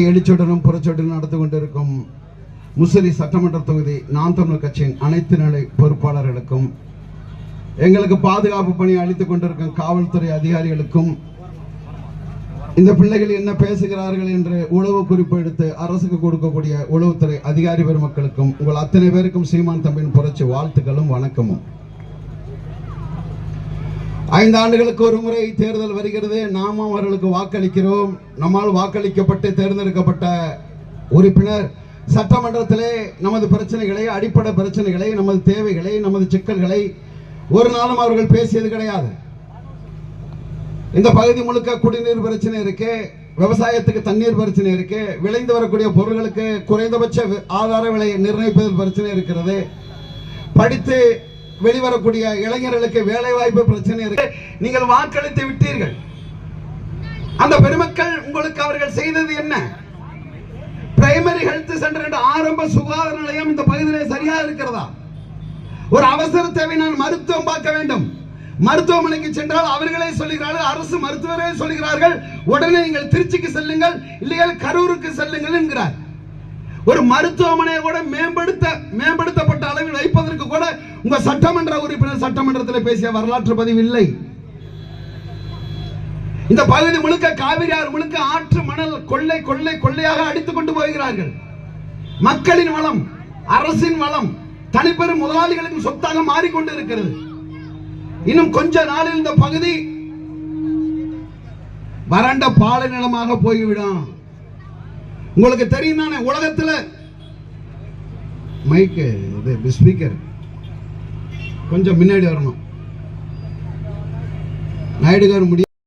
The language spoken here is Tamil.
எழுச்சுடனும் புறச்சுடனும் நடந்து கொண்டிருக்கும் முசிறி சட்டமன்ற தொகுதி நாம் தமிழர் கட்சியின் அனைத்து நிலை பொறுப்பாளர்களுக்கும், எங்களுக்கு பாதுகாப்பு பணி அளித்துக் கொண்டிருக்கும் காவல்துறை அதிகாரிகளுக்கும், இந்த பிள்ளைகள் என்ன பேசுகிறார்கள் என்று உளவு குறிப்பு எடுத்து அரசுக்கு கொடுக்கக்கூடிய உளவுத்துறை அதிகாரி பெருமக்களுக்கும், உங்கள் அத்தனை பேருக்கும் சீமான் தம்பியின் புரட்சி வாழ்த்துக்களும் வணக்கமும். 5 ஆண்டுகளுக்கு ஒரு முறை தேர்தல் வருகிறது. நாம் அவர்களுக்கு வாக்களிக்கிறோம். நம்மால் வாக்களிக்கப்பட்டு தேர்ந்தெடுக்கப்பட்ட உறுப்பினர் சட்டமன்றத்திலே நமது பிரச்சனைகளை, அடிப்படை பிரச்சனைகளை, நமது தேவைகளை, நமது சிக்கல்களை ஒரு நாளும் அவர்கள் பேசியது கிடையாது. இந்த பகுதி முழுக்க குடிநீர் பிரச்சனை இருக்கு, விவசாயத்துக்கு தண்ணீர் பிரச்சனை இருக்கு, விளைந்து வரக்கூடிய பொருட்களுக்கு குறைந்தபட்ச ஆதார விலை நிர்ணயிப்பதில் பிரச்சனை இருக்கிறது, படித்து வெளிவரக்கூடிய இளைஞர்களுக்கு வேலை வாய்ப்பு பிரச்சனை இருக்கு. நீங்கள் வாக்களித்து விட்டீர்கள். அந்த பெருமக்கள் உங்களுக்கு அவர்கள் செய்தது என்ன? பிரைமரி ஹெல்த் சென்டர் என்ற ஆரம்ப சுகாதார நிலையம் இந்த பகுதியில் சரியா இருக்கிறதா? ஒரு அவசர தேவை, நான் மருத்துவம் பார்க்க வேண்டும், மருத்துவமனைக்கு சென்றால் அவர்களே சொல்லுகிறார்கள், அரசு மருத்துவரே சொல்லுகிறார்கள், உடனே நீங்கள் திருச்சிக்கு செல்லுங்கள், இல்லையா கரூருக்கு செல்லுங்கள் என்கிறார். ஒரு மருத்துவமனையை கூட மேம்படுத்தப்பட்ட அளவில் வைப்பதற்கு கூட உங்க சட்டமன்ற உறுப்பினர் சட்டமன்றத்தில் பேசிய வரலாற்று பதிவு இல்லை. இந்த பகுதி முழுக்க காவிரி ஆறு முழுக்க ஆற்று மணல் கொள்ளை கொள்ளை கொள்ளையாக அடித்துக் கொண்டு போகிறார்கள். மக்களின் வளம், அரசின் வளம் தனிப்பெரும் முதலாளிகளுக்கு சொத்தாக மாறிக்கொண்டு இருக்கிறது. இன்னும் கொஞ்ச நாளில் இந்த பகுதி வறண்ட பாலை நிலமாக போய்விடும். உங்களுக்கு தெரியும் தானே, உலகத்தில் மைக்கு ஸ்பீக்கர் கொஞ்சம் முன்னாடி வரணும், நாயுடுகார் முடியும்.